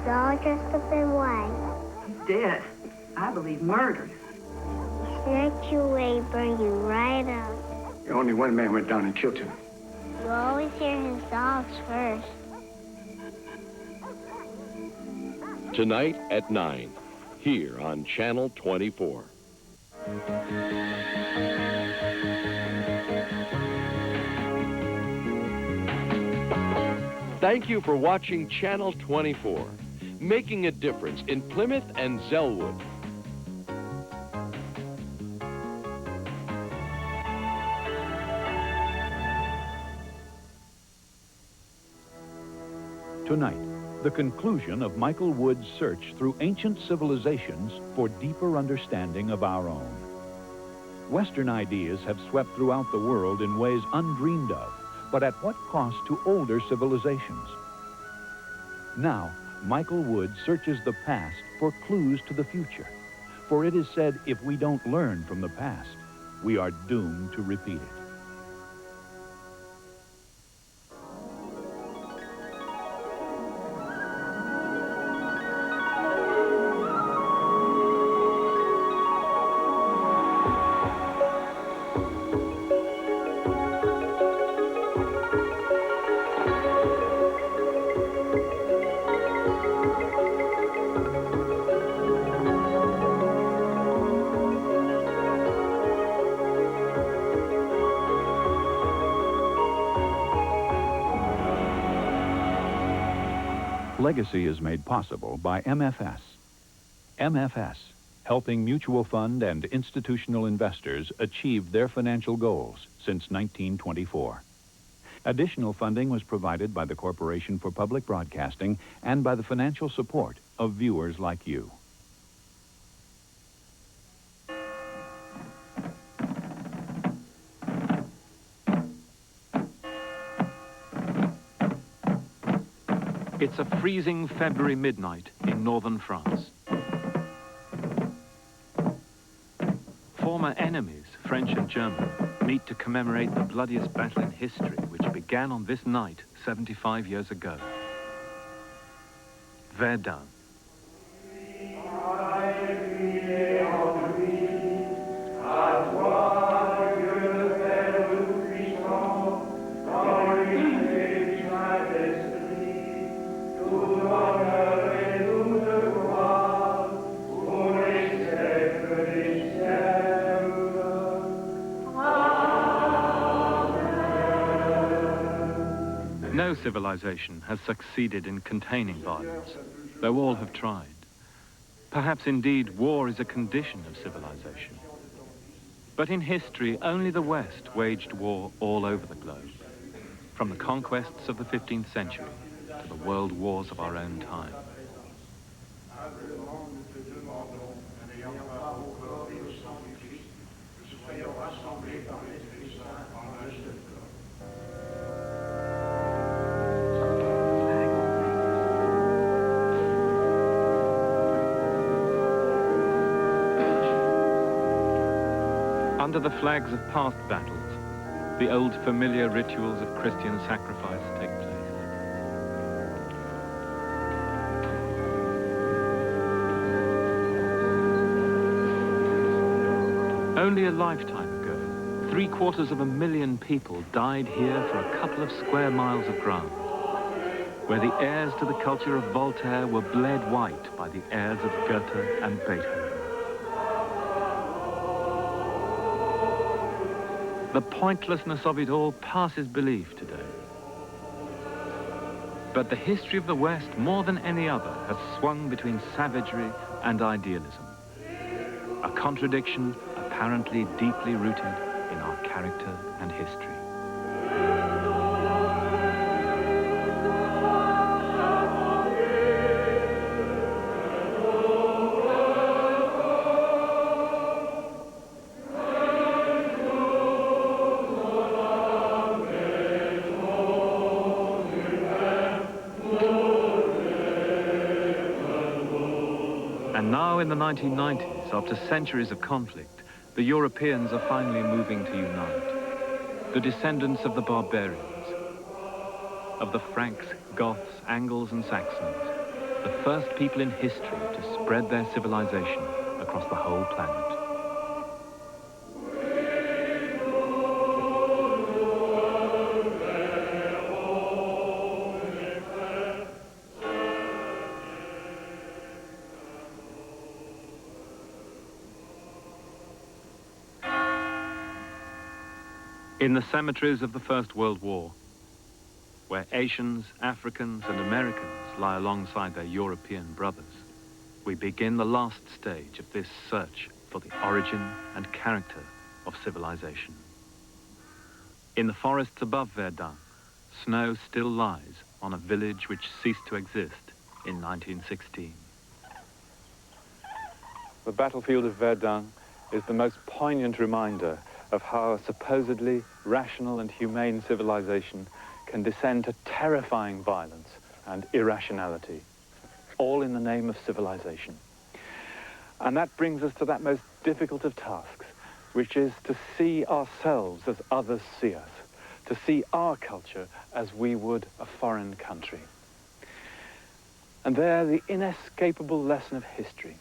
He's all dressed up in white. He's dead. I believe murdered. He snatched you away, burned you right up. Only one man went down and killed him. You always hear his dogs first. Tonight at 9, here on Channel 24. Thank you for watching Channel 24, making a difference in Plymouth and Zellwood. Tonight, the conclusion of Michael Wood's search through ancient civilizations for deeper understanding of our own. Western ideas have swept throughout the world in ways undreamed of, but at what cost to older civilizations? Now, Michael Wood searches the past for clues to the future. For it is said, if we don't learn from the past, we are doomed to repeat it. Legacy is made possible by MFS. MFS, helping mutual fund and institutional investors achieve their financial goals since 1924. Additional funding was provided by the Corporation for Public Broadcasting and by the financial support of viewers like you. It's a freezing February midnight in northern France. Former enemies, French and German, meet to commemorate the bloodiest battle in history, which began on this night 75 years ago. Verdun. No civilization has succeeded in containing violence, though all have tried. Perhaps indeed war is a condition of civilization. But in history, only the West waged war all over the globe, from the conquests of the 15th century to the world wars of our own time. Under the flags of past battles, the old familiar rituals of Christian sacrifice take place. Only a lifetime ago, 750,000 people died here for a couple of square miles of ground, where the heirs to the culture of Voltaire were bled white by the heirs of Goethe and Beethoven. The pointlessness of it all passes belief today. But the history of the West, more than any other, has swung between savagery and idealism. A contradiction apparently deeply rooted in our character and history. And now in the 1990s, after centuries of conflict, the Europeans are finally moving to unite. The descendants of the barbarians, of the Franks, Goths, Angles and Saxons, the first people in history to spread their civilization across the whole planet. In the cemeteries of the First World War, where Asians, Africans, and Americans lie alongside their European brothers, we begin the last stage of this search for the origin and character of civilization. In the forests above Verdun, snow still lies on a village which ceased to exist in 1916. The battlefield of Verdun is the most poignant reminder of how a supposedly rational and humane civilization can descend to terrifying violence and irrationality, all in the name of civilization. And that brings us to that most difficult of tasks, which is to see ourselves as others see us, to see our culture as we would a foreign country. And there, the inescapable lesson of history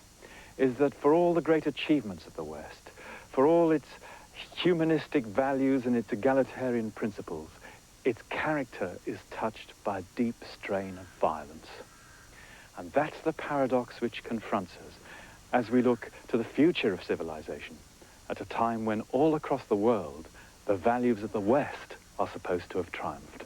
is that for all the great achievements of the West, for all its humanistic values and its egalitarian principles, its character is touched by a deep strain of violence. And that's the paradox which confronts us as we look to the future of civilization, at a time when all across the world, the values of the West are supposed to have triumphed.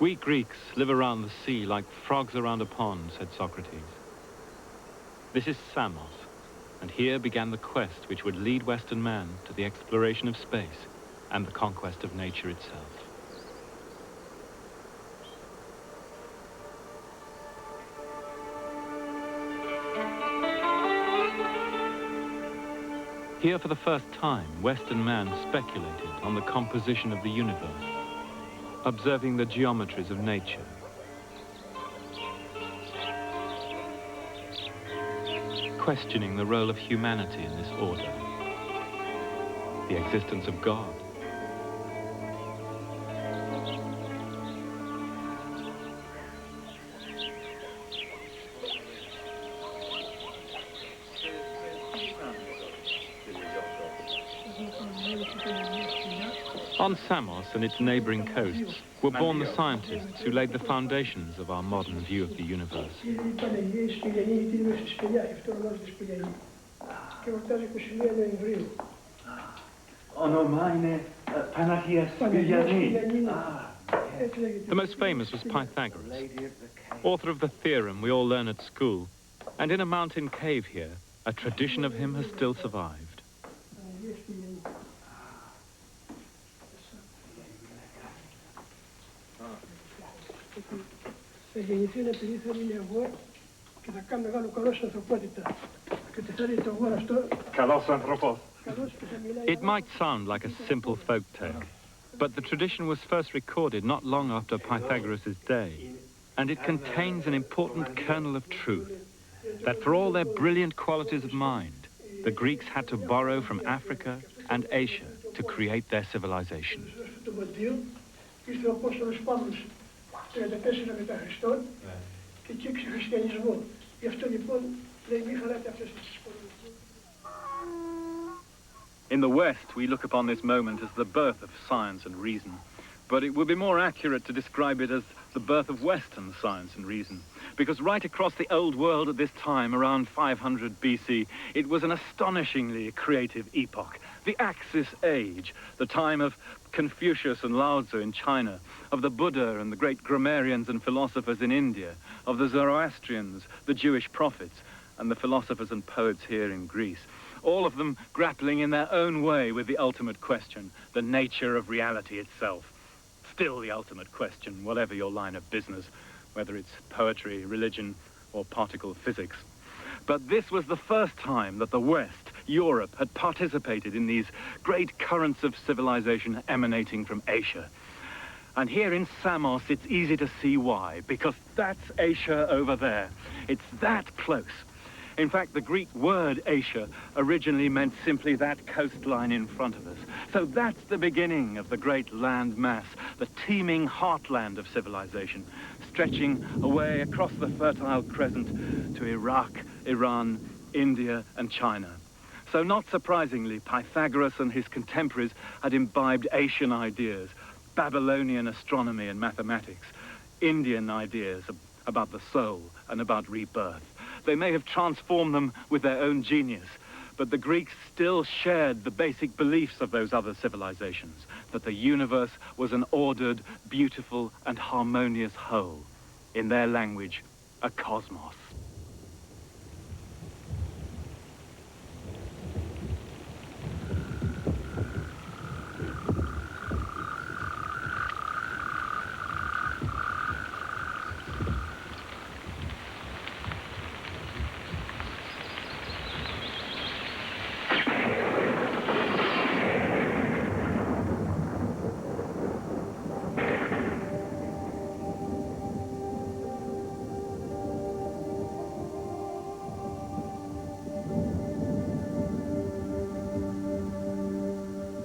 We Greeks live around the sea like frogs around a pond, said Socrates. This is Samos, and here began the quest which would lead Western man to the exploration of space and the conquest of nature itself. Here for the first time, Western man speculated on the composition of the universe, observing the geometries of nature. Questioning the role of humanity in this order, the existence of God. On Samos and its neighboring coasts were born the scientists who laid the foundations of our modern view of the universe. The most famous was Pythagoras, author of the theorem we all learn at school, and in a mountain cave here, a tradition of him has still survived. It might sound like a simple folk tale, but the tradition was first recorded not long after Pythagoras' day, and it contains an important kernel of truth, that for all their brilliant qualities of mind, the Greeks had to borrow from Africa and Asia to create their civilization. In the West, we look upon this moment as the birth of science and reason, but it would be more accurate to describe it as the birth of Western science and reason, because right across the old world at this time, around 500 BC, it was an astonishingly creative epoch. The Axis Age, the time of Confucius and Lao Tzu in China, of the Buddha and the great grammarians and philosophers in India, of the Zoroastrians, the Jewish prophets, and the philosophers and poets here in Greece. All of them grappling in their own way with the ultimate question, the nature of reality itself. Still the ultimate question, whatever your line of business, whether it's poetry, religion, or particle physics. But this was the first time that the West, Europe, had participated in these great currents of civilization emanating from Asia. And here in Samos, it's easy to see why, because that's Asia over there. It's that close. In fact, the Greek word Asia originally meant simply that coastline in front of us. So that's the beginning of the great land mass, the teeming heartland of civilization, stretching away across the Fertile Crescent to Iraq, Iran, India, and China. So not surprisingly, Pythagoras and his contemporaries had imbibed Asian ideas, Babylonian astronomy and mathematics, Indian ideas about the soul and about rebirth. They may have transformed them with their own genius, but the Greeks still shared the basic beliefs of those other civilizations, that the universe was an ordered, beautiful, and harmonious whole. In their language, a cosmos.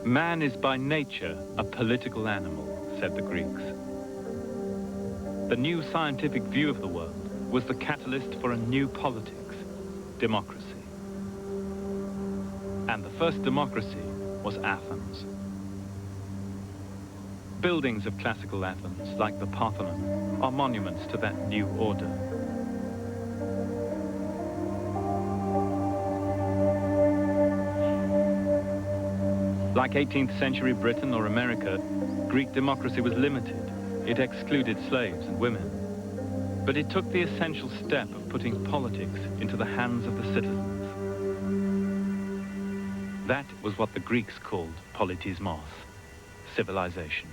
Man is by nature a political animal, said the Greeks. The new scientific view of the world was the catalyst for a new politics, democracy. And the first democracy was Athens. Buildings of classical Athens, like the Parthenon, are monuments to that new order. Like 18th century Britain or America, Greek democracy was limited. It excluded slaves and women. But it took the essential step of putting politics into the hands of the citizens. That was what the Greeks called politismos, civilization.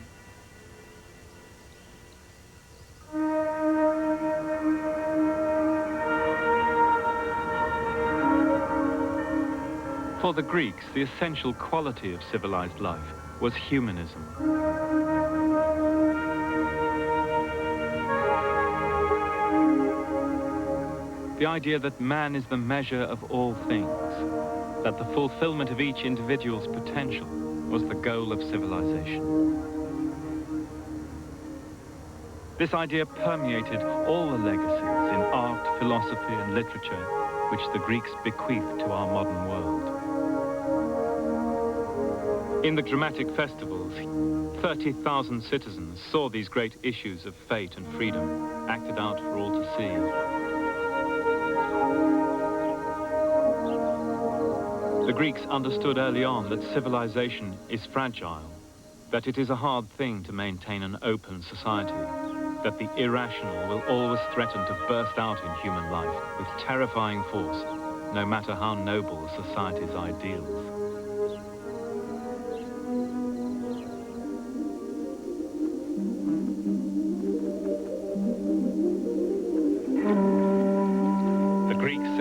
For the Greeks, the essential quality of civilized life was humanism. The idea that man is the measure of all things, that the fulfillment of each individual's potential was the goal of civilization. This idea permeated all the legacies in art, philosophy, and literature which the Greeks bequeathed to our modern world. In the dramatic festivals, 30,000 citizens saw these great issues of fate and freedom acted out for all to see. The Greeks understood early on that civilization is fragile, that it is a hard thing to maintain an open society, that the irrational will always threaten to burst out in human life with terrifying force, no matter how noble a society's ideals.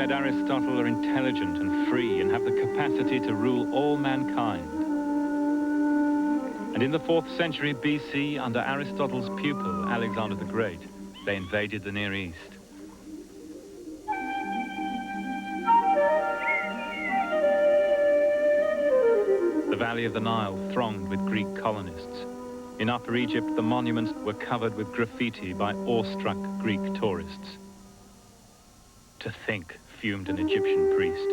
Aristotle are intelligent and free and have the capacity to rule all mankind. And in the 4th century BC, under Aristotle's pupil, Alexander the Great, they invaded the Near East. The valley of the Nile thronged with Greek colonists. In Upper Egypt, the monuments were covered with graffiti by awestruck Greek tourists. To think, fumed an Egyptian priest,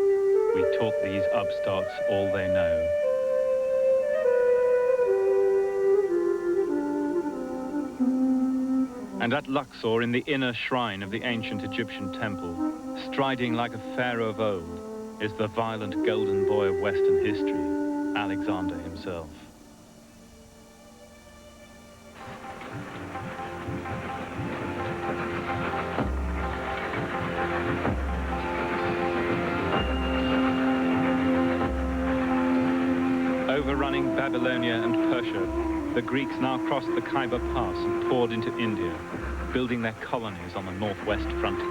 we taught these upstarts all they know. And at Luxor, in the inner shrine of the ancient Egyptian temple, striding like a pharaoh of old, is the violent golden boy of Western history, Alexander himself. Overrunning Babylonia and Persia, the Greeks now crossed the Khyber Pass and poured into India, building their colonies on the northwest frontier.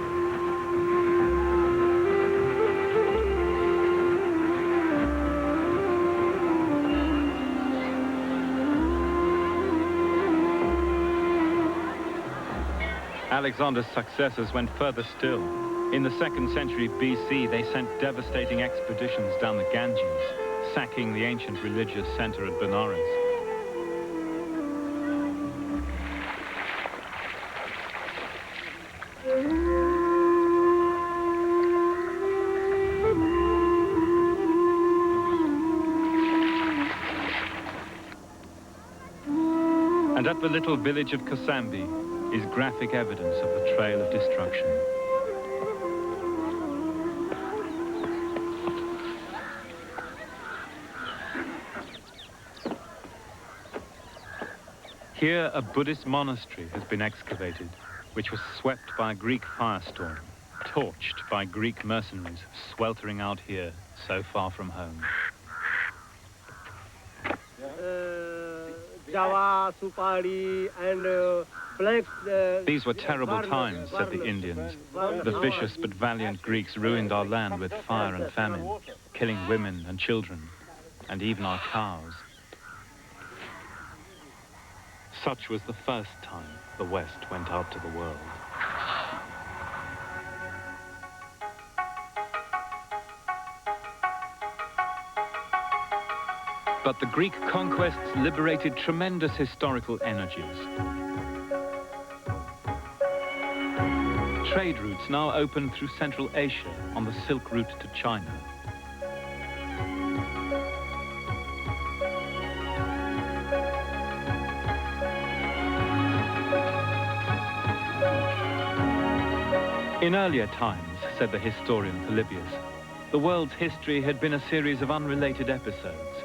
Alexander's successors went further still. In the 2nd century BC, they sent devastating expeditions down the Ganges, sacking the ancient religious center at Benares. And at the little village of Kosambi is graphic evidence of the trail of destruction. Here, a Buddhist monastery has been excavated, which was swept by a Greek firestorm, torched by Greek mercenaries sweltering out here so far from home. Java, Supari, and flax. These were terrible times, said the Indians. The vicious but valiant Greeks ruined our land with fire and famine, killing women and children, and even our cows. Such was the first time the West went out to the world. But the Greek conquests liberated tremendous historical energies. Trade routes now open through Central Asia on the Silk Route to China. In earlier times, said the historian Polybius, the world's history had been a series of unrelated episodes.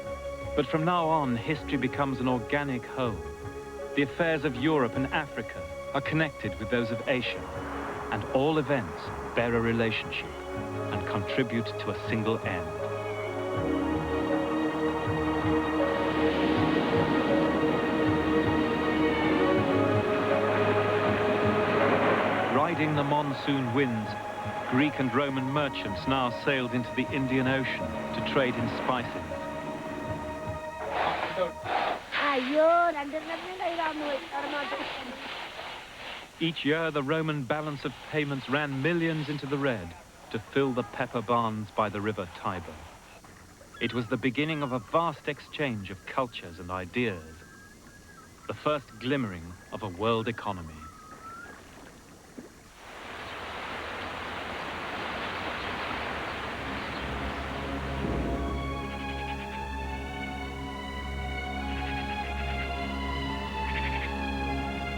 But from now on, history becomes an organic whole. The affairs of Europe and Africa are connected with those of Asia, and all events bear a relationship and contribute to a single end. Riding the monsoon winds, Greek and Roman merchants now sailed into the Indian Ocean to trade in spices. Each year, the Roman balance of payments ran millions into the red to fill the pepper barns by the river Tiber. It was the beginning of a vast exchange of cultures and ideas, the first glimmering of a world economy.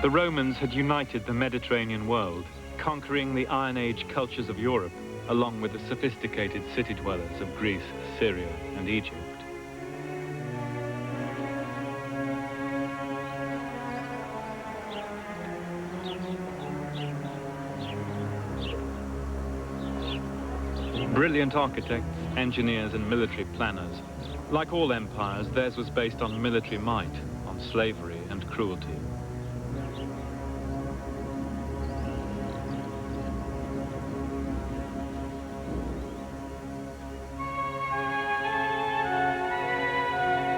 The Romans had united the Mediterranean world, conquering the Iron Age cultures of Europe, along with the sophisticated city dwellers of Greece, Syria, and Egypt. Brilliant architects, engineers, and military planners. Like all empires, theirs was based on military might, on slavery and cruelty.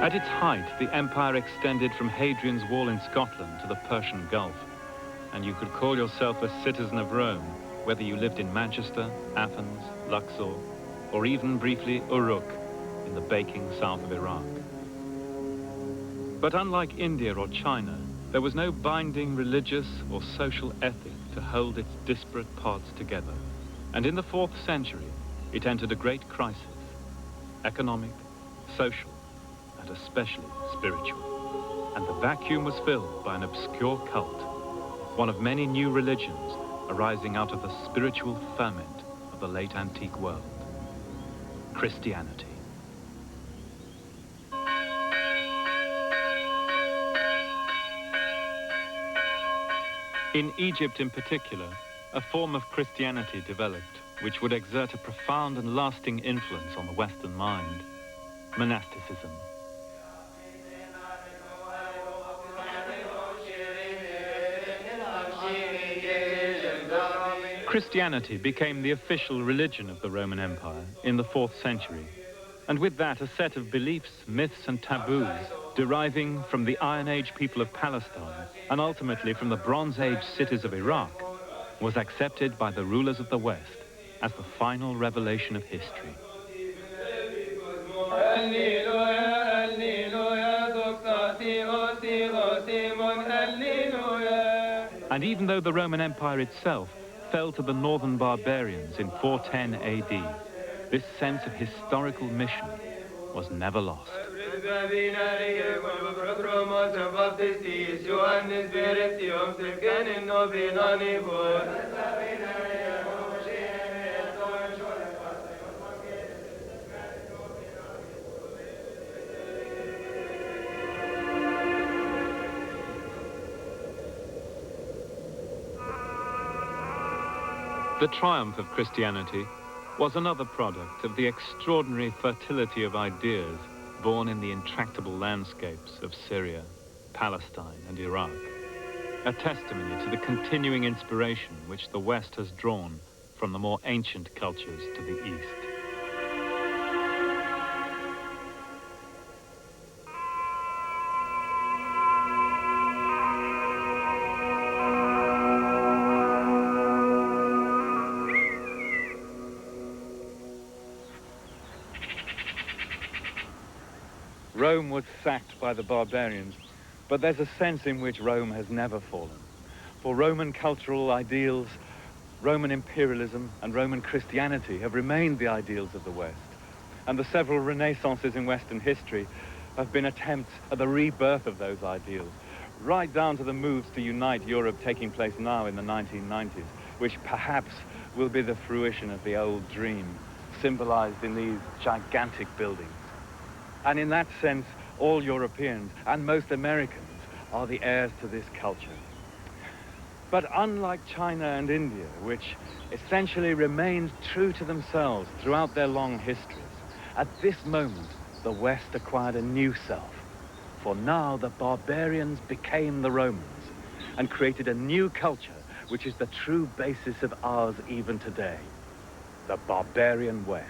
At its height, the empire extended from Hadrian's Wall in Scotland to the Persian Gulf, and you could call yourself a citizen of Rome, whether you lived in Manchester, Athens, Luxor, or even briefly Uruk in the baking south of Iraq. But unlike India or China, there was no binding religious or social ethic to hold its disparate parts together. And in the 4th century, it entered a great crisis, economic, social, and especially spiritual. And the vacuum was filled by an obscure cult, one of many new religions arising out of the spiritual ferment of the late antique world, Christianity. In Egypt in particular, a form of Christianity developed which would exert a profound and lasting influence on the Western mind, monasticism. Christianity became the official religion of the Roman Empire in the 4th century, and with that a set of beliefs, myths and taboos deriving from the Iron Age people of Palestine and ultimately from the Bronze Age cities of Iraq was accepted by the rulers of the West as the final revelation of history. And even though the Roman Empire itself fell to the northern barbarians in 410 AD, this sense of historical mission was never lost. The triumph of Christianity was another product of the extraordinary fertility of ideas born in the intractable landscapes of Syria, Palestine, and Iraq, a testimony to the continuing inspiration which the West has drawn from the more ancient cultures to the East. Rome was sacked by the barbarians, but there's a sense in which Rome has never fallen. For Roman cultural ideals, Roman imperialism and Roman Christianity have remained the ideals of the West. And the several renaissances in Western history have been attempts at the rebirth of those ideals, right down to the moves to unite Europe taking place now in the 1990s, which perhaps will be the fruition of the old dream, symbolized in these gigantic buildings. And in that sense, all Europeans and most Americans are the heirs to this culture. But unlike China and India, which essentially remained true to themselves throughout their long histories, at this moment, the West acquired a new self. For now, the barbarians became the Romans and created a new culture, which is the true basis of ours even today, the barbarian West.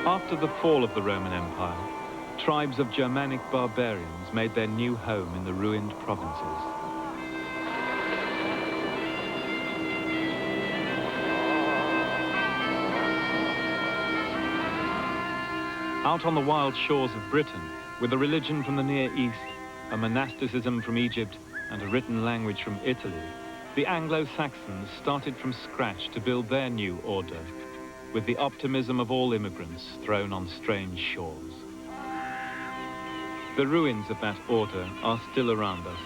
After the fall of the Roman Empire, tribes of Germanic barbarians made their new home in the ruined provinces. Out on the wild shores of Britain, with a religion from the Near East, a monasticism from Egypt, and a written language from Italy, the Anglo-Saxons started from scratch to build their new order, with the optimism of all immigrants thrown on strange shores. The ruins of that order are still around us,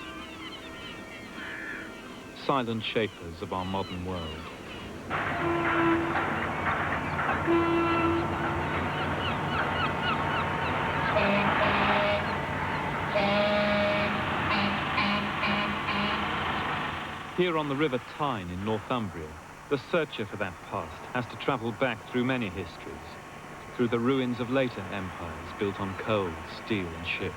silent shapers of our modern world. Here on the River Tyne in Northumbria, the searcher for that past has to travel back through many histories, through the ruins of later empires built on coal, steel, and ships.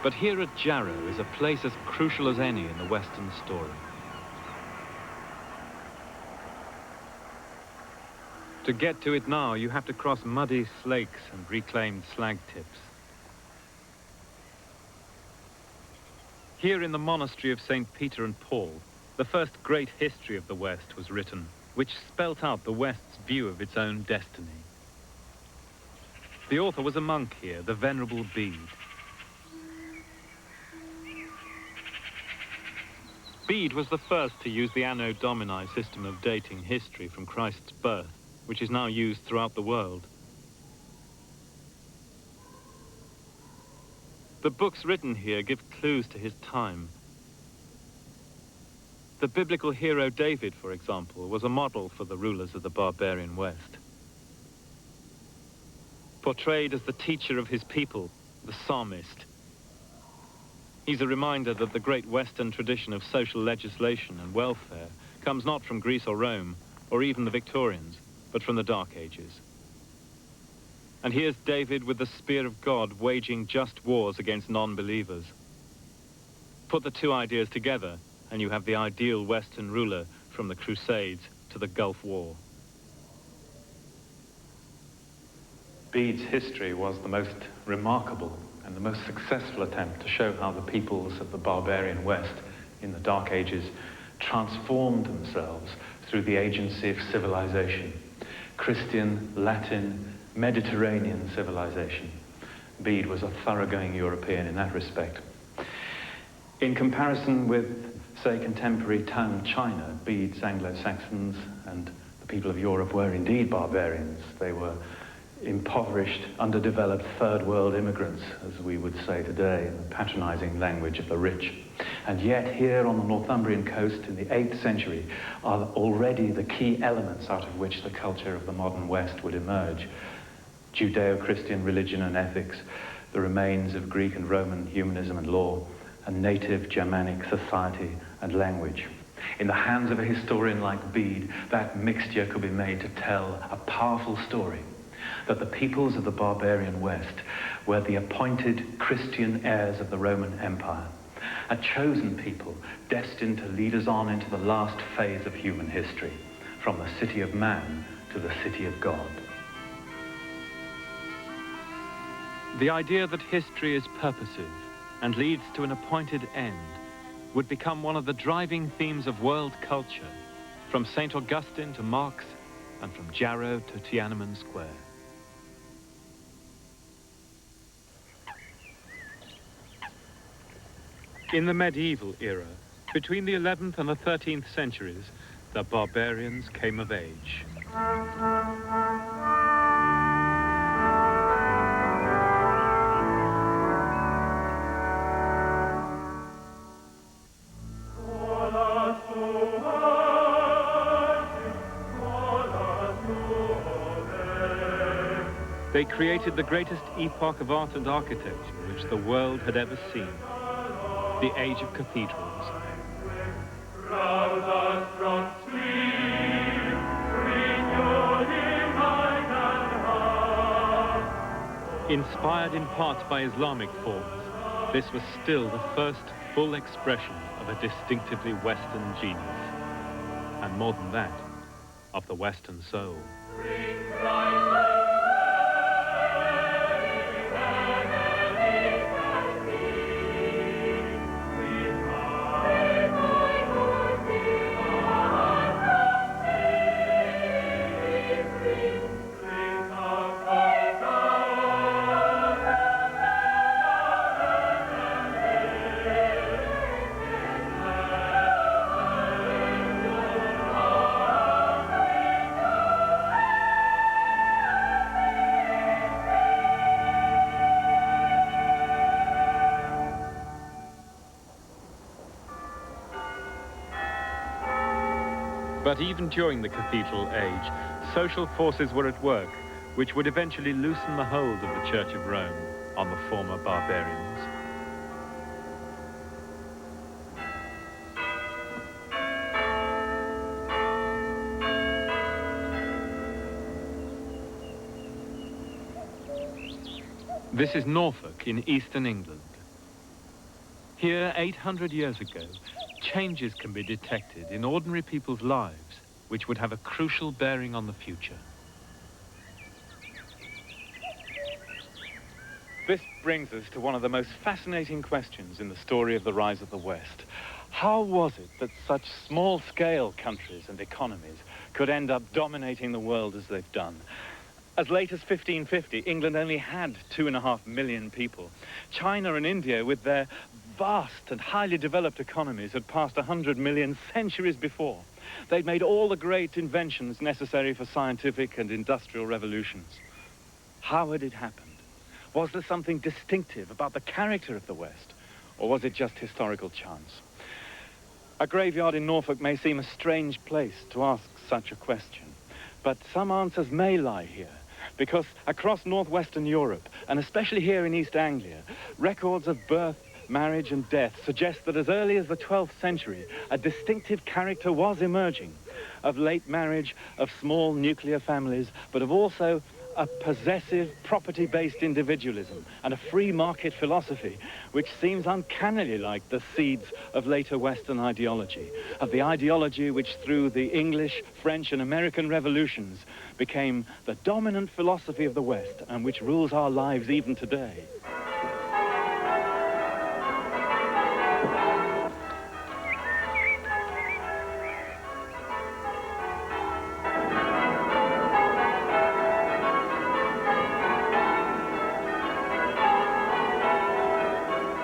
But here at Jarrow is a place as crucial as any in the Western story. To get to it now, you have to cross muddy slakes and reclaimed slag tips. Here in the monastery of St. Peter and Paul, the first great history of the West was written, which spelt out the West's view of its own destiny. The author was a monk here, the Venerable Bede. Bede was the first to use the Anno Domini system of dating history from Christ's birth, which is now used throughout the world. The books written here give clues to his time. The biblical hero David, for example, was a model for the rulers of the barbarian West. Portrayed as the teacher of his people, the psalmist, he's a reminder that the great Western tradition of social legislation and welfare comes not from Greece or Rome, or even the Victorians, but from the Dark Ages. And here's David with the spear of God waging just wars against non-believers. Put the two ideas together and you have the ideal Western ruler from the Crusades to the Gulf War. Bede's history was the most remarkable and the most successful attempt to show how the peoples of the barbarian West in the Dark Ages transformed themselves through the agency of civilization. Christian, Latin, Mediterranean civilization. Bede was a thoroughgoing European in that respect. In comparison with, say, contemporary town China, Bede's Anglo-Saxons and the people of Europe were indeed barbarians. They were impoverished, underdeveloped third world immigrants, as we would say today, in the patronizing language of the rich. And yet here on the Northumbrian coast in the 8th century are already the key elements out of which the culture of the modern West would emerge. Judeo-Christian religion and ethics, the remains of Greek and Roman humanism and law, and native Germanic society and language. In the hands of a historian like Bede, that mixture could be made to tell a powerful story that the peoples of the barbarian West were the appointed Christian heirs of the Roman Empire, a chosen people destined to lead us on into the last phase of human history, from the city of man to the city of God. The idea that history is purposive and leads to an appointed end would become one of the driving themes of world culture, from St. Augustine to Marx and from Jarrow to Tiananmen Square. In the medieval era, between the 11th and the 13th centuries, the barbarians came of age. They created the greatest epoch of art and architecture which the world had ever seen. The age of cathedrals. Inspired in part by Islamic forms, this was still the first full expression of a distinctively Western genius. And more than that, of the Western soul. But even during the cathedral age, social forces were at work, which would eventually loosen the hold of the Church of Rome on the former barbarians. This is Norfolk in eastern England. Here, 800 years ago, changes can be detected in ordinary people's lives, which would have a crucial bearing on the future. This brings us to one of the most fascinating questions in the story of the rise of the West. How was it that such small-scale countries and economies could end up dominating the world as they've done? As late as 1550, England only had 2.5 million people. China and India, with their vast and highly developed economies, had passed 100 million centuries before. They'd made all the great inventions necessary for scientific and industrial revolutions. How had it happened? Was there something distinctive about the character of the West, or was it just historical chance? A graveyard in Norfolk may seem a strange place to ask such a question, but some answers may lie here, because across northwestern Europe, and especially here in East Anglia, records of birth, marriage and death suggest that as early as the 12th century, a distinctive character was emerging, of late marriage, of small nuclear families, but of also a possessive, property-based individualism and a free market philosophy which seems uncannily like the seeds of later Western ideology, of the ideology which through the English, French and American revolutions became the dominant philosophy of the West and which rules our lives even today.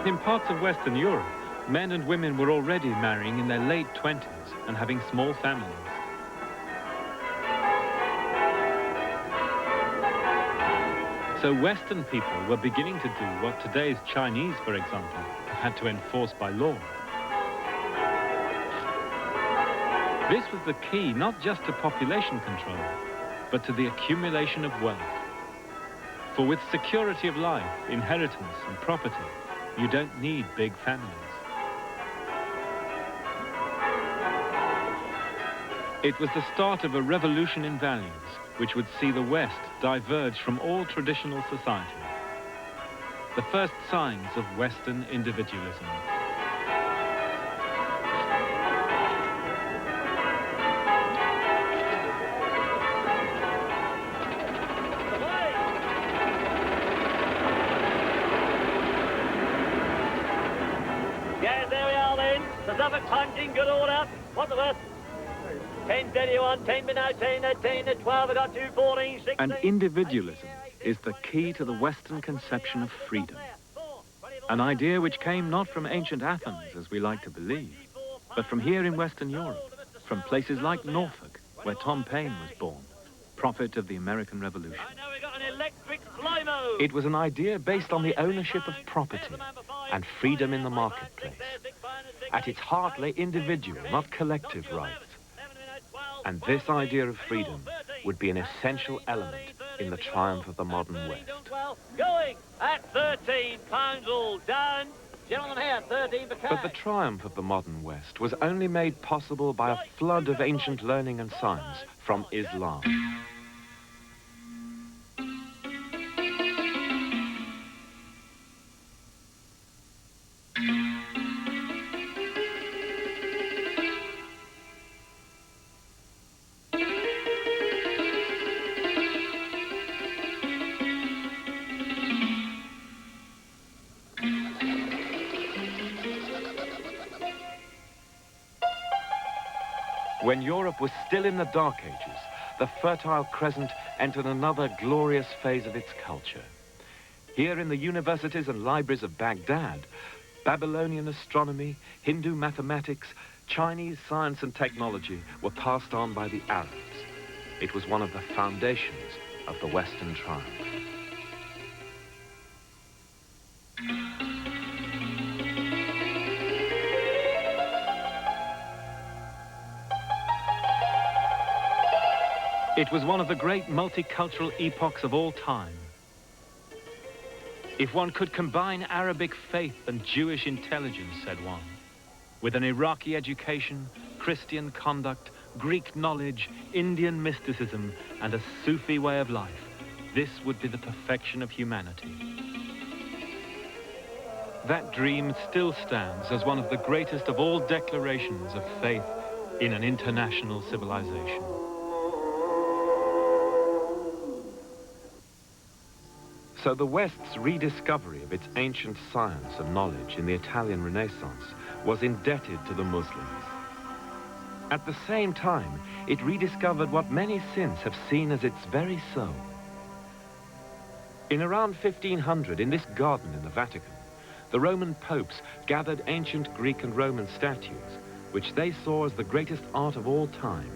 In parts of Western Europe, men and women were already marrying in their late 20s and having small families. So Western people were beginning to do what today's Chinese, for example, have had to enforce by law. This was the key not just to population control, but to the accumulation of wealth. For with security of life, inheritance and property, you don't need big families. It was the start of a revolution in values, which would see the West diverge from all traditional society. The first signs of Western individualism. Yes, there we are then. The Suffolk Times in good order. What's the worst? 10:31, 10 minutes, 10 at 10 at 12, I got 2, 14, 16. And individualism is the key to the Western conception of freedom. An idea which came not from ancient Athens, as we like to believe, but from here in Western Europe, from places like Norfolk, where Tom Paine was born, prophet of the American Revolution. I know we got an electric fly-mo. It was an idea based on the ownership of property and freedom in the marketplace. At its heart lay individual, not collective rights. And this idea of freedom would be an essential element in the triumph of the modern West. Going at 13 pounds all done. Gentlemen here, 13 for cash. But the triumph of the modern West was only made possible by a flood of ancient learning and science from Islam. When Europe was still in the Dark Ages, the Fertile Crescent entered another glorious phase of its culture. Here in the universities and libraries of Baghdad, Babylonian astronomy, Hindu mathematics, Chinese science and technology were passed on by the Arabs. It was one of the foundations of the Western triumph. It was one of the great multicultural epochs of all time. If one could combine Arabic faith and Jewish intelligence, said one, with an Iraqi education, Christian conduct, Greek knowledge, Indian mysticism, and a Sufi way of life, this would be the perfection of humanity. That dream still stands as one of the greatest of all declarations of faith in an international civilization. So the West's rediscovery of its ancient science and knowledge in the Italian Renaissance was indebted to the Muslims. At the same time, it rediscovered what many since have seen as its very soul. In around 1500, in this garden in the Vatican, the Roman popes gathered ancient Greek and Roman statues, which they saw as the greatest art of all time.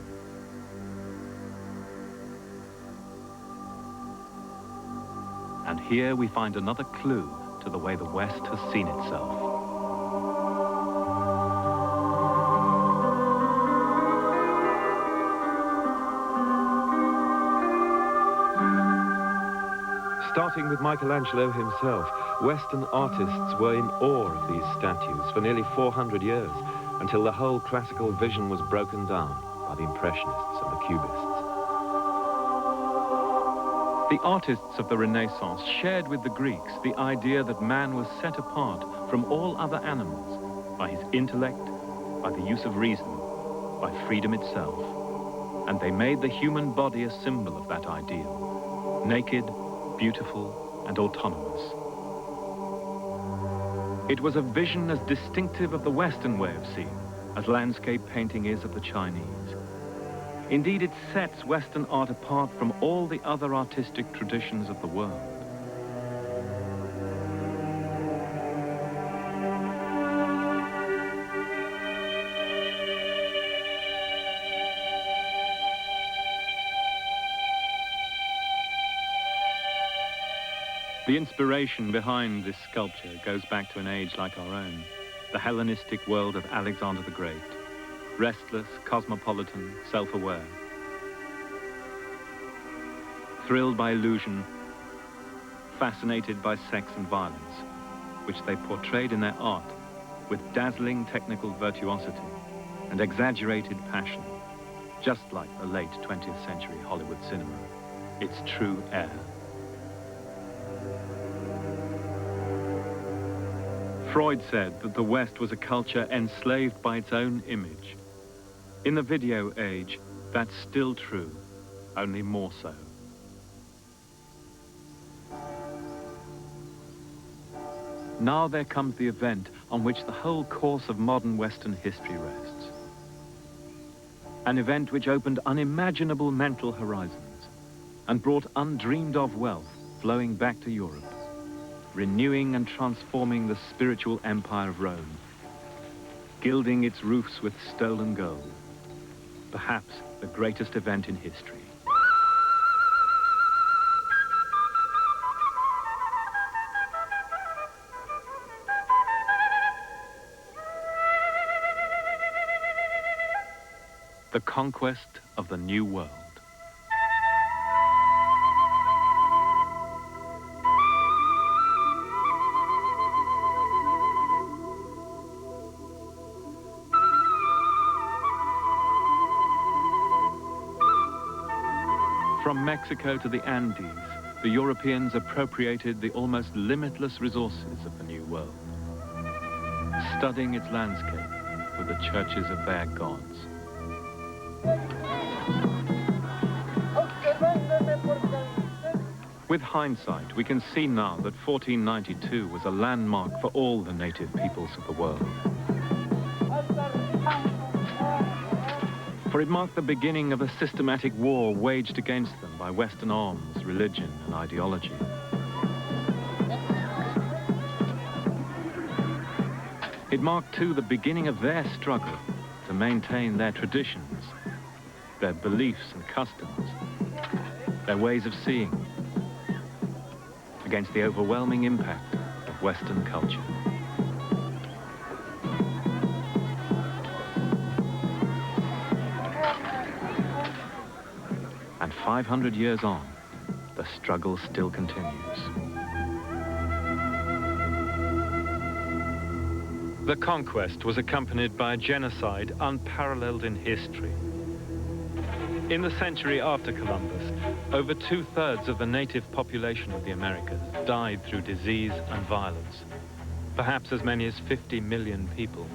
And here we find another clue to the way the West has seen itself. Starting with Michelangelo himself, Western artists were in awe of these statues for nearly 400 years, until the whole classical vision was broken down by the Impressionists and the Cubists. The artists of the Renaissance shared with the Greeks the idea that man was set apart from all other animals by his intellect, by the use of reason, by freedom itself. And they made the human body a symbol of that ideal, naked, beautiful, and autonomous. It was a vision as distinctive of the Western way of seeing as landscape painting is of the Chinese. Indeed, it sets Western art apart from all the other artistic traditions of the world. The inspiration behind this sculpture goes back to an age like our own, the Hellenistic world of Alexander the Great. Restless, cosmopolitan, self-aware. Thrilled by illusion, fascinated by sex and violence, which they portrayed in their art with dazzling technical virtuosity and exaggerated passion, just like the late 20th century Hollywood cinema, its true heir. Freud said that the West was a culture enslaved by its own image. In the video age, that's still true, only more so. Now there comes the event on which the whole course of modern Western history rests. An event which opened unimaginable mental horizons and brought undreamed of wealth flowing back to Europe, renewing and transforming the spiritual empire of Rome, gilding its roofs with stolen gold. Perhaps the greatest event in history. The conquest of the New World. From Mexico to the Andes, the Europeans appropriated the almost limitless resources of the New World, studying its landscape with the churches of their gods. With hindsight, we can see now that 1492 was a landmark for all the native peoples of the world. For it marked the beginning of a systematic war waged against them by Western arms, religion, and ideology. It marked, too, the beginning of their struggle to maintain their traditions, their beliefs and customs, their ways of seeing, against the overwhelming impact of Western culture. And 500 years on, the struggle still continues. The conquest was accompanied by a genocide unparalleled in history. In the century after Columbus, over 2/3 of the native population of the Americas died through disease and violence, perhaps as many as 50 million people.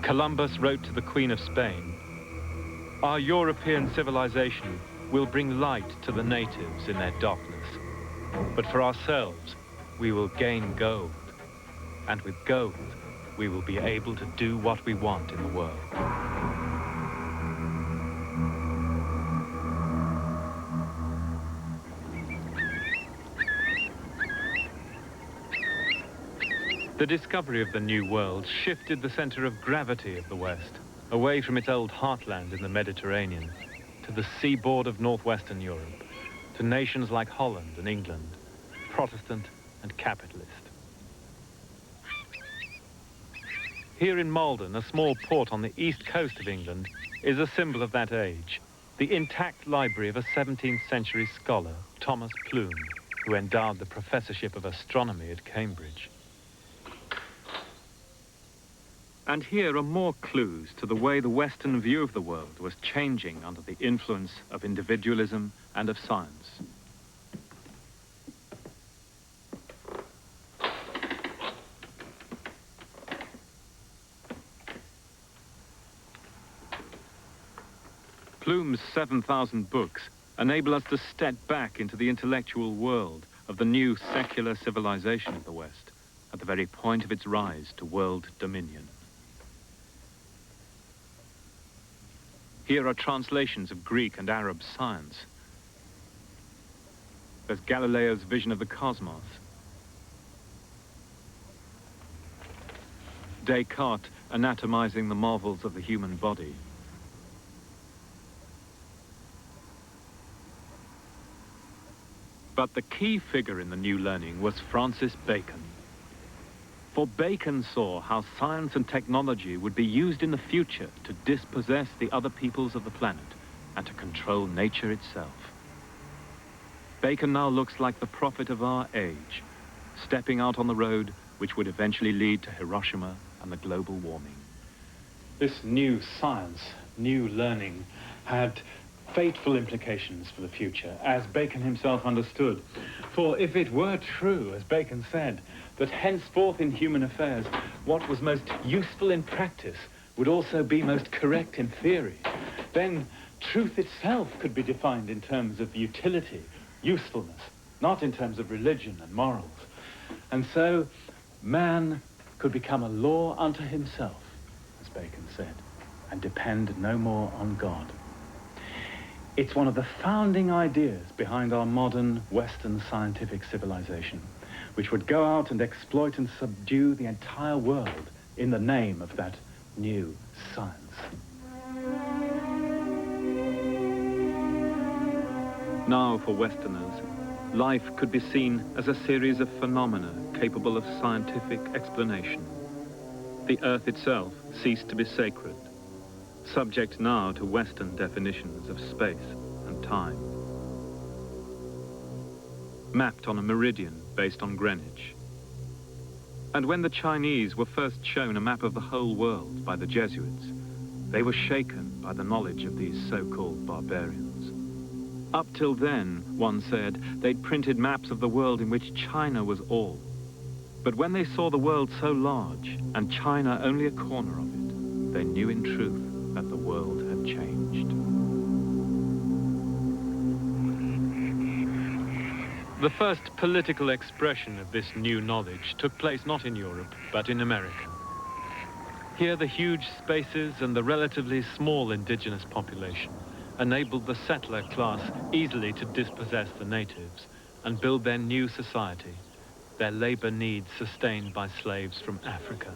Columbus wrote to the Queen of Spain, "Our European civilization will bring light to the natives in their darkness. But for ourselves, we will gain gold. And with gold, we will be able to do what we want in the world." The discovery of the New World shifted the center of gravity of the West, away from its old heartland in the Mediterranean, to the seaboard of northwestern Europe, to nations like Holland and England, Protestant and capitalist. Here in Malden, a small port on the east coast of England, is a symbol of that age, the intact library of a 17th century scholar, Thomas Plume, who endowed the professorship of astronomy at Cambridge. And here are more clues to the way the Western view of the world was changing under the influence of individualism and of science. Plume's 7,000 books enable us to step back into the intellectual world of the new secular civilization of the West, at the very point of its rise to world dominion. Here are translations of Greek and Arab science. There's Galileo's vision of the cosmos. Descartes anatomizing the marvels of the human body. But the key figure in the new learning was Francis Bacon. For Bacon saw how science and technology would be used in the future to dispossess the other peoples of the planet and to control nature itself. Bacon now looks like the prophet of our age, stepping out on the road which would eventually lead to Hiroshima and the global warming. This new science, new learning, had fateful implications for the future, as Bacon himself understood. For if it were true, as Bacon said, that henceforth in human affairs, what was most useful in practice would also be most correct in theory, then truth itself could be defined in terms of utility, usefulness, not in terms of religion and morals. And so man could become a law unto himself, as Bacon said, and depend no more on God. It's one of the founding ideas behind our modern Western scientific civilization, which would go out and exploit and subdue the entire world in the name of that new science. Now, for Westerners, life could be seen as a series of phenomena capable of scientific explanation. The Earth itself ceased to be sacred, subject now to Western definitions of space and time. Mapped on a meridian based on Greenwich. And when the Chinese were first shown a map of the whole world by the Jesuits, they were shaken by the knowledge of these so-called barbarians. Up till then, one said, they'd printed maps of the world in which China was all. But when they saw the world so large and China only a corner of it, they knew in truth that the world had changed. The first political expression of this new knowledge took place not in Europe, but in America. Here, the huge spaces and the relatively small indigenous population enabled the settler class easily to dispossess the natives and build their new society, their labor needs sustained by slaves from Africa.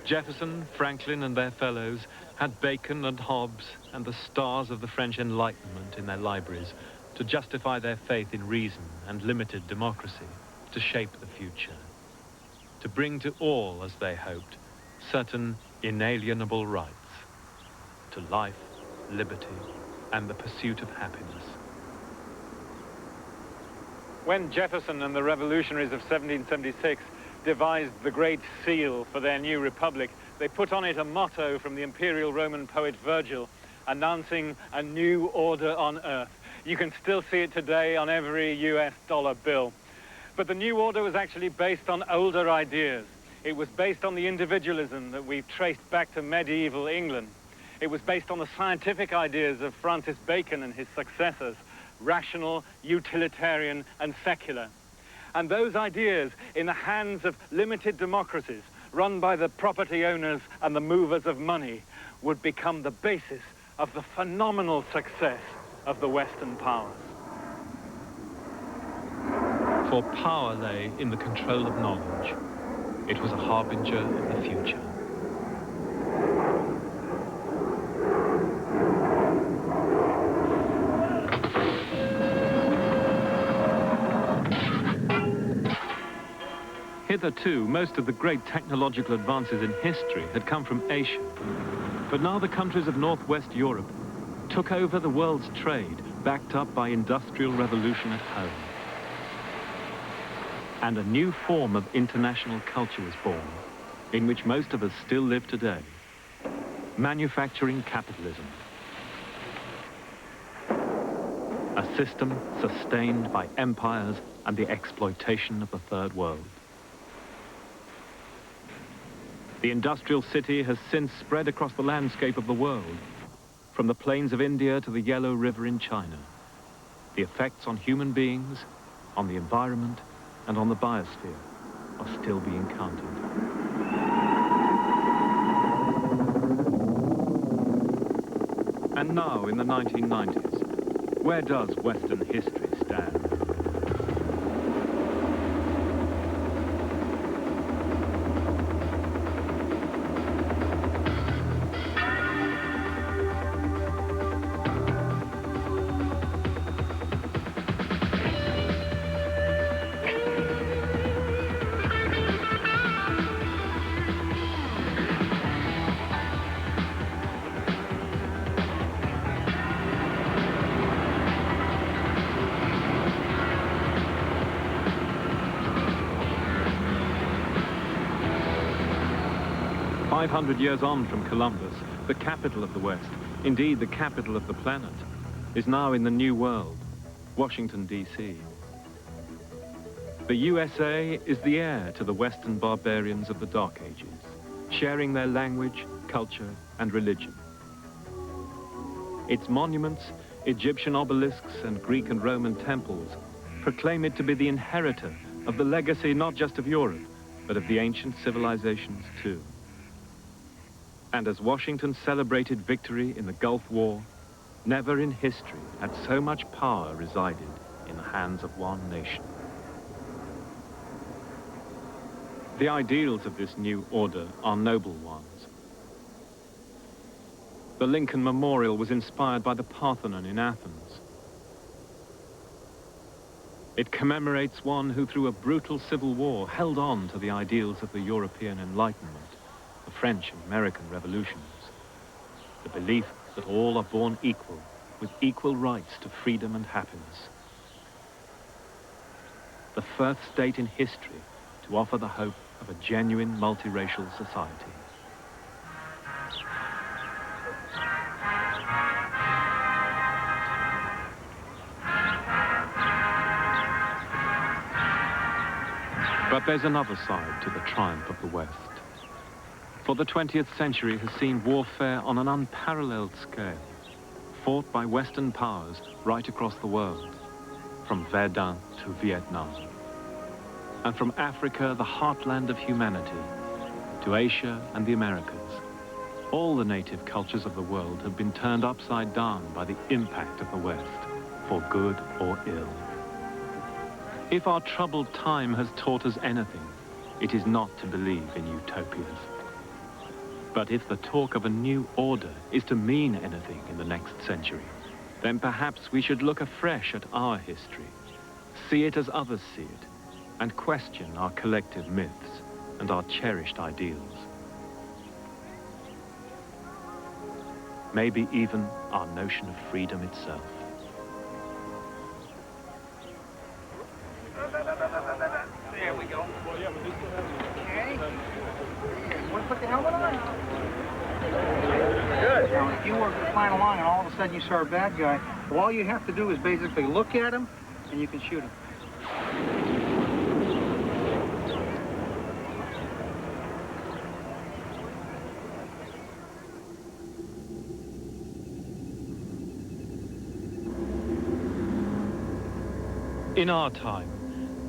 Jefferson, Franklin, and their fellows had Bacon and Hobbes and the stars of the French Enlightenment in their libraries to justify their faith in reason and limited democracy, to shape the future, to bring to all, as they hoped, certain inalienable rights to life, liberty, and the pursuit of happiness. When Jefferson and the revolutionaries of 1776 devised the Great Seal for their new republic, they put on it a motto from the imperial Roman poet Virgil, announcing a new order on earth. You can still see it today on every US dollar bill. But the new order was actually based on older ideas. It was based on the individualism that we've traced back to medieval England. It was based on the scientific ideas of Francis Bacon and his successors, rational, utilitarian, and secular. And those ideas, in the hands of limited democracies, run by the property owners and the movers of money, would become the basis of the phenomenal success of the Western powers. For power lay in the control of knowledge. It was a harbinger of the future. Hitherto, most of the great technological advances in history had come from Asia. But now the countries of Northwest Europe took over the world's trade, backed up by industrial revolution at home. And a new form of international culture was born, in which most of us still live today. Manufacturing capitalism. A system sustained by empires and the exploitation of the Third World. The industrial city has since spread across the landscape of the world, from the plains of India to the Yellow River in China. The effects on human beings, on the environment, and on the biosphere are still being counted. And now, in the 1990s, where does Western history stand? "500 years on from Columbus, the capital of the West, indeed the capital of the planet, is now in the New World, Washington, D.C. The USA is the heir to the Western barbarians of the Dark Ages, sharing their language, culture, and religion. Its monuments, Egyptian obelisks, and Greek and Roman temples proclaim it to be the inheritor of the legacy not just of Europe, but of the ancient civilizations too. And as Washington celebrated victory in the Gulf War, never in history had so much power resided in the hands of one nation. The ideals of this new order are noble ones. The Lincoln Memorial was inspired by the Parthenon in Athens. It commemorates one who, through a brutal civil war, held on to the ideals of the European Enlightenment, the French and American revolutions, the belief that all are born equal, with equal rights to freedom and happiness. The first state in history to offer the hope of a genuine multiracial society. But there's another side to the triumph of the West. For the 20th century has seen warfare on an unparalleled scale, fought by Western powers right across the world, from Verdun to Vietnam. And from Africa, the heartland of humanity, to Asia and the Americas. All the native cultures of the world have been turned upside down by the impact of the West, for good or ill. If our troubled time has taught us anything, it is not to believe in utopias. But if the talk of a new order is to mean anything in the next century, then perhaps we should look afresh at our history, see it as others see it, and question our collective myths and our cherished ideals. Maybe even our notion of freedom itself. There we go. Okay. You want to put the helmet on? Good. Now, if you were flying along and all of a sudden you saw a bad guy, well, all you have to do is basically look at him and you can shoot him. In our time,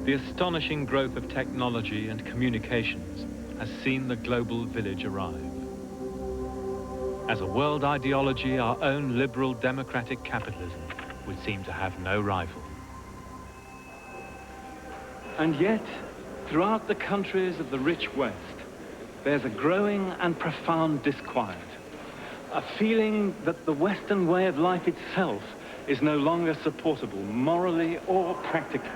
the astonishing growth of technology and communications has seen the global village arrive. As a world ideology, our own liberal democratic capitalism would seem to have no rival. And yet, throughout the countries of the rich West, there's a growing and profound disquiet, a feeling that the Western way of life itself is no longer supportable morally or practically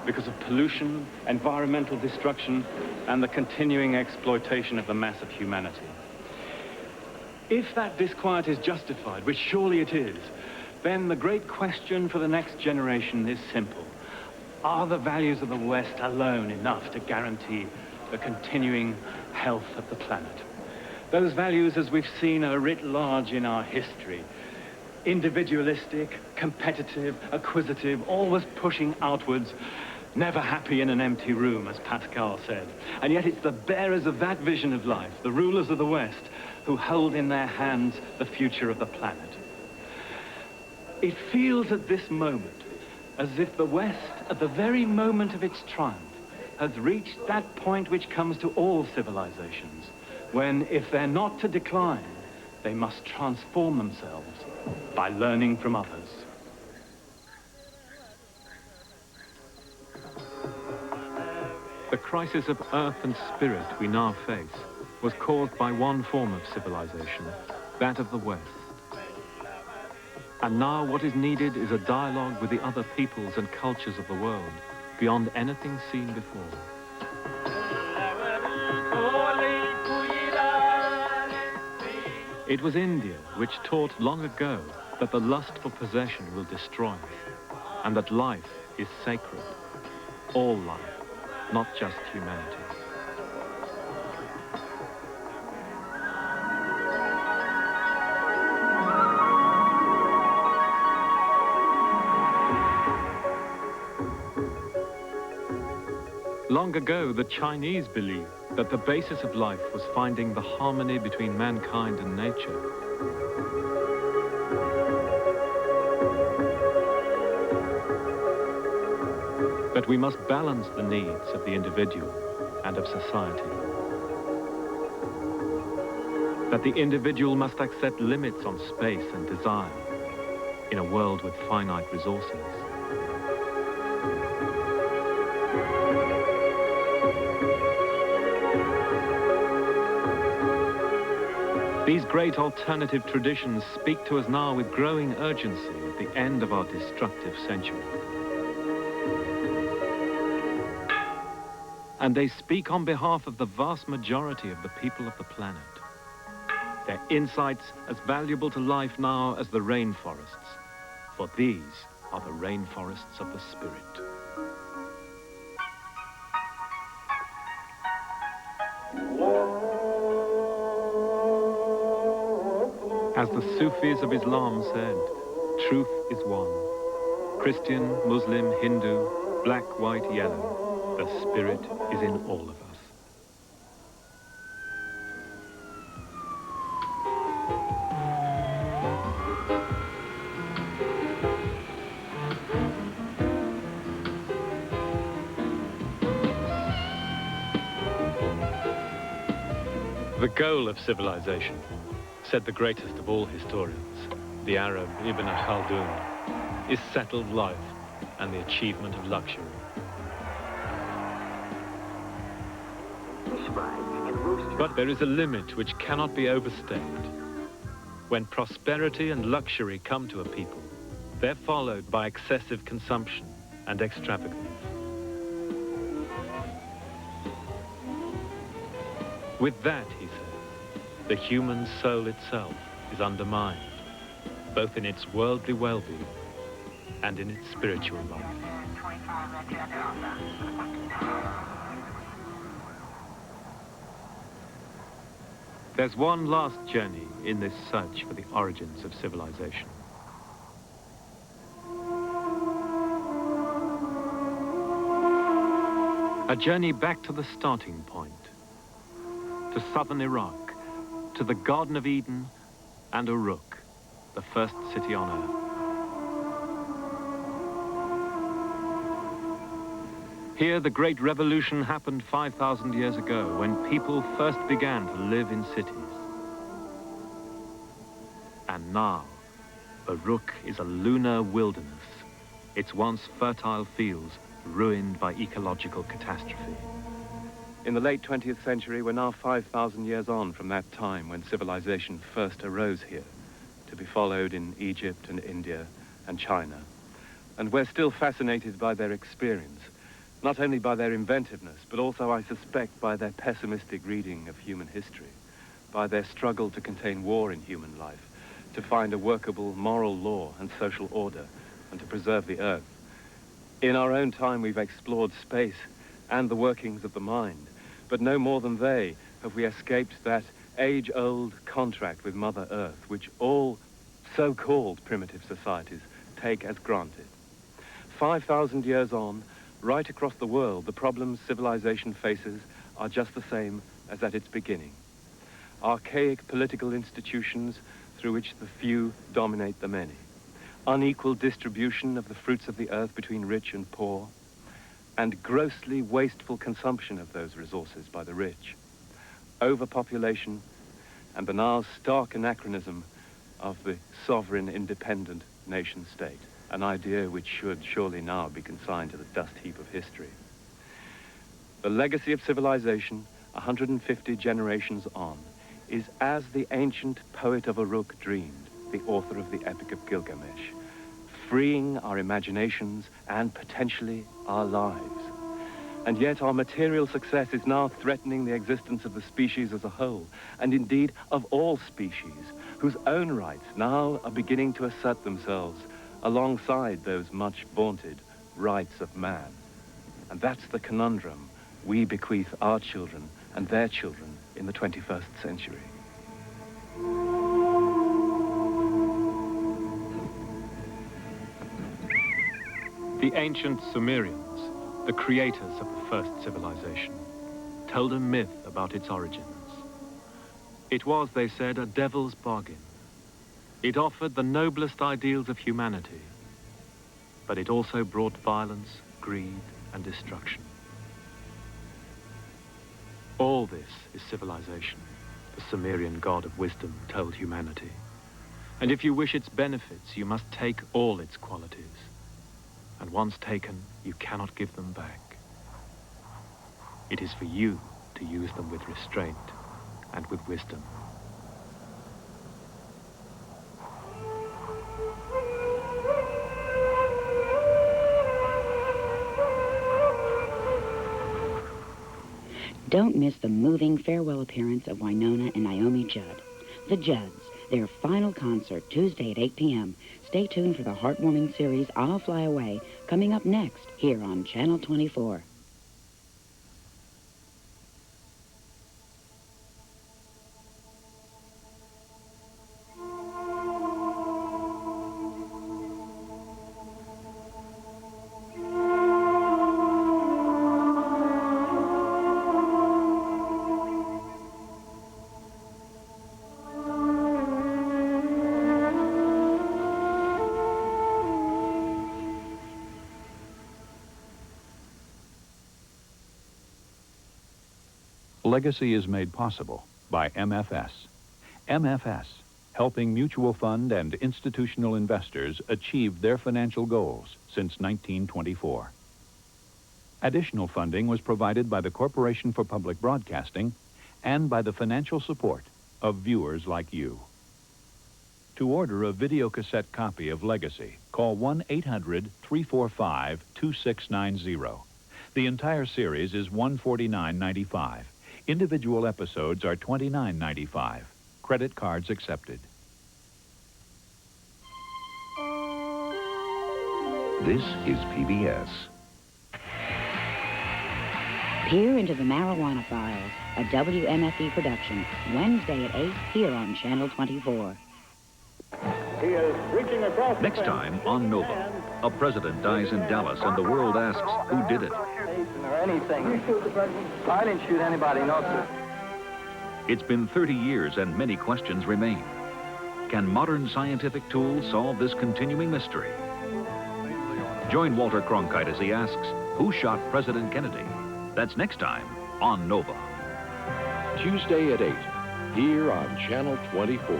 because of pollution, environmental destruction, and the continuing exploitation of the mass of humanity. If that disquiet is justified, which surely it is, then the great question for the next generation is simple. Are the values of the West alone enough to guarantee the continuing health of the planet? Those values, as we've seen, are writ large in our history. Individualistic, competitive, acquisitive, always pushing outwards, never happy in an empty room, as Pascal said. And yet it's the bearers of that vision of life, the rulers of the West, who hold in their hands the future of the planet. It feels at this moment as if the West, at the very moment of its triumph, has reached that point which comes to all civilizations, when, if they're not to decline, they must transform themselves by learning from others. The crisis of earth and spirit we now face was caused by one form of civilization, that of the West. And now what is needed is a dialogue with the other peoples and cultures of the world, beyond anything seen before. It was India which taught long ago that the lust for possession will destroy, and that life is sacred, all life, not just humanity. Long ago, the Chinese believed that the basis of life was finding the harmony between mankind and nature. That we must balance the needs of the individual and of society. That the individual must accept limits on space and desire in a world with finite resources. These great alternative traditions speak to us now with growing urgency at the end of our destructive century. And they speak on behalf of the vast majority of the people of the planet. Their insights as valuable to life now as the rainforests, for these are the rainforests of the spirit. As the Sufis of Islam said, truth is one. Christian, Muslim, Hindu, black, white, yellow, the spirit is in all of us. The goal of civilization, said the greatest of all historians, the Arab Ibn Khaldun, is settled life and the achievement of luxury. But there is a limit which cannot be overstated. When prosperity and luxury come to a people, they're followed by excessive consumption and extravagance. With that, he said, the human soul itself is undermined, both in its worldly well-being and in its spiritual life. There's one last journey in this search for the origins of civilization. A journey back to the starting point, to southern Iraq, to the Garden of Eden and Uruk, the first city on earth. Here, the Great Revolution happened 5,000 years ago, when people first began to live in cities. And now, Uruk is a lunar wilderness, its once fertile fields ruined by ecological catastrophe. In the late 20th century, we're now 5,000 years on from that time when civilization first arose here, to be followed in Egypt and India and China. And we're still fascinated by their experience, not only by their inventiveness, but also, I suspect, by their pessimistic reading of human history, by their struggle to contain war in human life, to find a workable moral law and social order, and to preserve the earth. In our own time, we've explored space and the workings of the mind, but no more than they have we escaped that age-old contract with Mother Earth, which all so-called primitive societies take as granted. 5,000 years on, right across the world, the problems civilization faces are just the same as at its beginning. Archaic political institutions through which the few dominate the many. Unequal distribution of the fruits of the earth between rich and poor, and grossly wasteful consumption of those resources by the rich. Overpopulation, and the now stark anachronism of the sovereign independent nation state, an idea which should surely now be consigned to the dust heap of history. The legacy of civilization, 150 generations on, is as the ancient poet of Uruk dreamed, the author of the Epic of Gilgamesh, freeing our imaginations and potentially our lives. And yet our material success is now threatening the existence of the species as a whole, and indeed of all species, whose own rights now are beginning to assert themselves alongside those much vaunted rights of man. And that's the conundrum we bequeath our children and their children in the 21st century. The ancient Sumerians, the creators of the first civilization, told a myth about its origins. It was, they said, a devil's bargain. It offered the noblest ideals of humanity, but it also brought violence, greed, and destruction. All this is civilization, the Sumerian god of wisdom told humanity. And if you wish its benefits, you must take all its qualities. And once taken, you cannot give them back. It is for you to use them with restraint and with wisdom. Don't miss the moving farewell appearance of Winona and Naomi Judd. The Judds, their final concert, Tuesday at 8 p.m. Stay tuned for the heartwarming series, I'll Fly Away, coming up next here on Channel 24. Legacy is made possible by MFS. MFS, helping mutual fund and institutional investors achieve their financial goals since 1924. Additional funding was provided by the Corporation for Public Broadcasting and by the financial support of viewers like you. To order a videocassette copy of Legacy, call 1-800-345-2690. The entire series is $149.95. Individual episodes are $29.95. Credit cards accepted. This is PBS. Peer into the Marijuana Files, a WMFE production, Wednesday at 8 here on Channel 24. He is reaching across Next time on Nova, a president dies in Dallas and the world asks who did it. Or anything. I didn't shoot anybody, no, sir. It's been 30 years and many questions remain. Can modern scientific tools solve this continuing mystery? Join Walter Cronkite as he asks, who shot President Kennedy? That's next time on Nova. Tuesday at 8, here on Channel 24.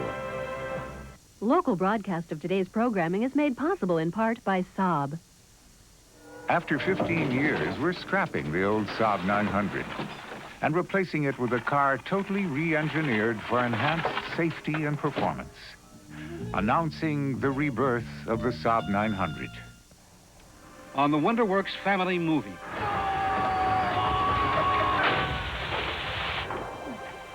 Local broadcast of today's programming is made possible in part by Saab. After 15 years, we're scrapping the old Saab 900 and replacing it with a car totally re-engineered for enhanced safety and performance. Announcing the rebirth of the Saab 900. On the WonderWorks family movie.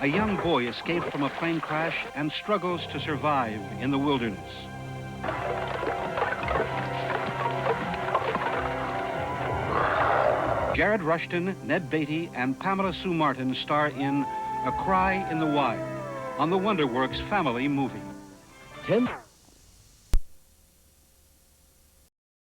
A young boy escaped from a plane crash and struggles to survive in the wilderness. Jared Rushton, Ned Beatty, and Pamela Sue Martin star in A Cry in the Wild on the WonderWorks family movie. 10th